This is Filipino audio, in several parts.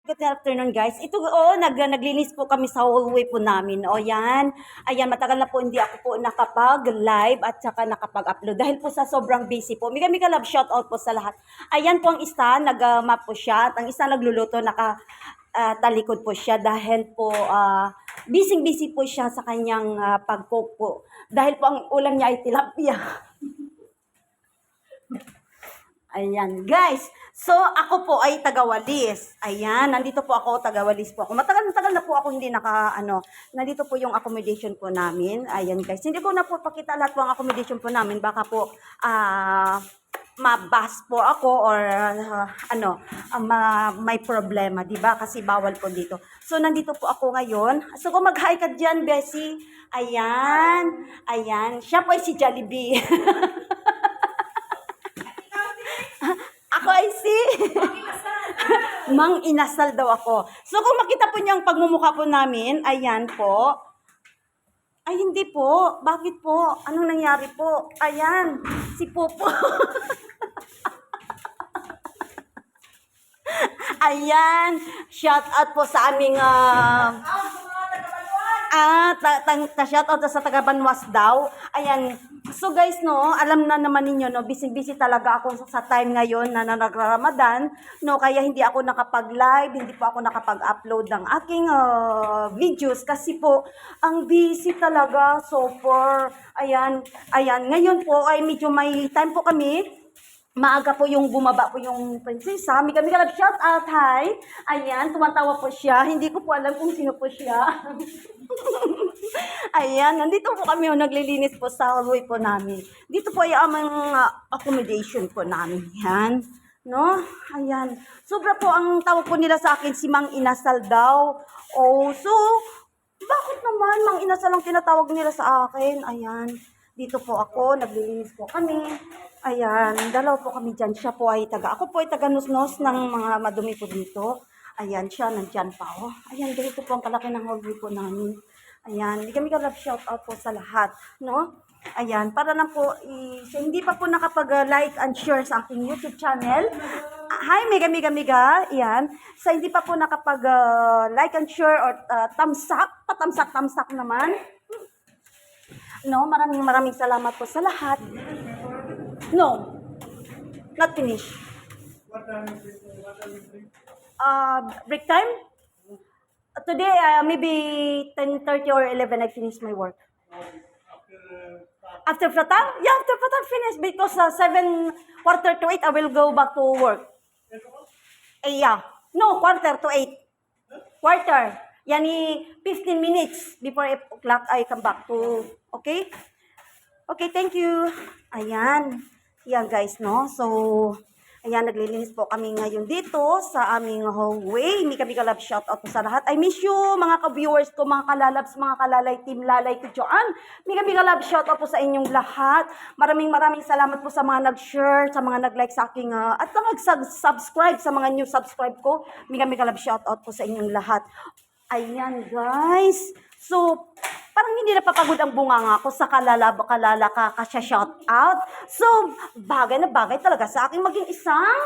Good afternoon, guys. Ito, naglinis po kami sa hallway po namin. O, yan. Ayan, matagal na po hindi ako po nakapag-live at saka nakapag-upload. Dahil po sa sobrang busy po. Mika love, shout out po sa lahat. Ayan po ang isa, nag-map po siya. At ang isa nagluluto, talikod po siya. Dahil po, busy po siya sa kanyang pag-cook po. Dahil po ang ulam niya ay tilapia. Ayan, guys. So, ako po ay tagawalis. Ayan, nandito po ako, tagawalis po ako. Matagal na po ako hindi nandito po yung accommodation po namin. Ayan, guys. Hindi ko na po pakita lahat po ang accommodation po namin. Baka po, mabas po ako or may problema, di ba? Kasi bawal po dito. So, nandito po ako ngayon. So, kung mag-hi ka dyan, Bessie. Ayan. Ayan. Siya po ay si Jollibee. Ako ay si Mang Inasal daw ako. So, kung makita po niyo ang pagmumukha po namin, ayan po. Ay, hindi po. Bakit po? Anong nangyari po? Ayan, si Popo. Ayan, shout out po sa aming shout out sa taga Banwas daw. Ayan. So guys, no, alam na naman ninyo, no, busy talaga ako sa time ngayon na nagraramadan, no, kaya hindi ako nakapag-live, hindi po ako nakapag-upload ng aking videos kasi po, ang busy talaga, super. Ayan, ngayon po ay medyo may time po kami. Maaga po yung bumaba po yung prinsesa. Mika love, shout out, hi. Ayan, tumatawa po siya. Hindi ko po alam kung sino po siya. Ayan, nandito po kami, naglilinis po sa hallway po namin. Dito po ay aming accommodation po namin. Yan, no? Ayan. Sobra po ang tawag po nila sa akin, si Mang Inasal daw. Oh, so, bakit naman Mang Inasal ang tinatawag nila sa akin? Ayan. Dito po ako, naglilinis po kami. Ayan, dalaw po kami dyan. Siya po ay ako po ay taga-nusnos ng mga madumi po dito. Ayan, siya nandyan pa, oh. Ayan, dito po ang kalaki ng hallway po namin. Ayan, hindi kami love shout out po sa lahat, no? Ayan, para lang po, hindi pa po nakapag-like and share sa aking YouTube channel. Hi, mega. Ayan, sa hindi pa po nakapag-like and share or thumbs up naman. No, maraming salamat po sa lahat. No, not finished. Break time? Today, maybe 10:30 or 11, I finish my work. After Pratal? Yeah, after Pratal finish because 7:45, I will go back to work. Yeah. No, 7:45. Quarter. Yani 15 minutes before 8 o'clock, I come back to, okay? Okay, thank you. Ayan. Yan guys, no? So, ayan, naglilinis po kami ngayon dito sa aming hallway. Mika love, shout out po sa lahat. I miss you, mga ka-viewers ko, mga kalalabs, mga kalalay, team lalay ko dyan. Mika love, shout out po sa inyong lahat. Maraming salamat po sa mga nag-share, sa mga nag-like sa aking, at sa mag-subscribe, sa mga new subscribe ko. Mika love, shout out po sa inyong lahat. Ayan guys. So, parang hindi napapagod ang bunganga ko sa kalala shout out. So, bagay na bagay talaga sa akin maging isang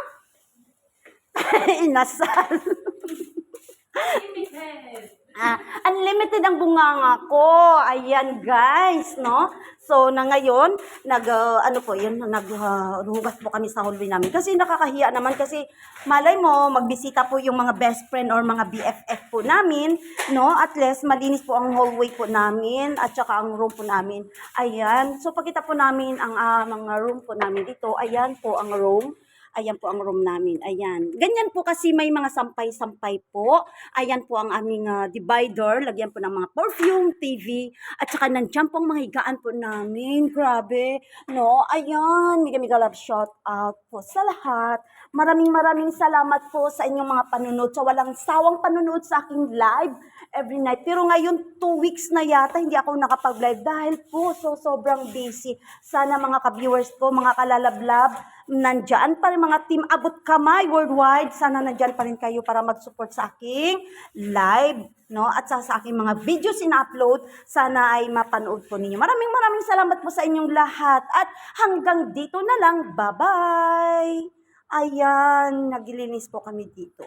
inasal. Unlimited ang bunganga ko. Ayan guys, no? So, na ngayon, naghugas po kami sa hallway namin. Kasi nakakahiya naman kasi malay mo, magbisita po yung mga best friend or mga BFF po namin, no? At least, malinis po ang hallway po namin at saka ang room po namin. Ayan. So, pagkita po namin ang mga room po namin dito, ayan po ang room. Ayan po ang room namin. Ayan. Ganyan po kasi may mga sampay-sampay po. Ayan po ang aming divider. Lagyan po ng mga perfume, TV. At saka nandiyan po ang mga higaan po namin. Grabe. No? Ayan. Mika love shout out po sa lahat. Maraming salamat po sa inyong mga panunod. Sa walang sawang panunod sa aking live every night. Pero ngayon, 2 weeks na yata, hindi ako nakapag-live dahil po sobrang busy. Sana mga ka-viewers ko, mga kalalablab, nandyan pa rin mga team Abot Kamay worldwide. Sana nandyan pa rin kayo para mag-support sa aking live, no? At sa aking mga videos in-upload, sana ay mapanood po ninyo. Maraming salamat po sa inyong lahat. At hanggang dito na lang. Bye-bye! Ayan, naglilinis po kami dito.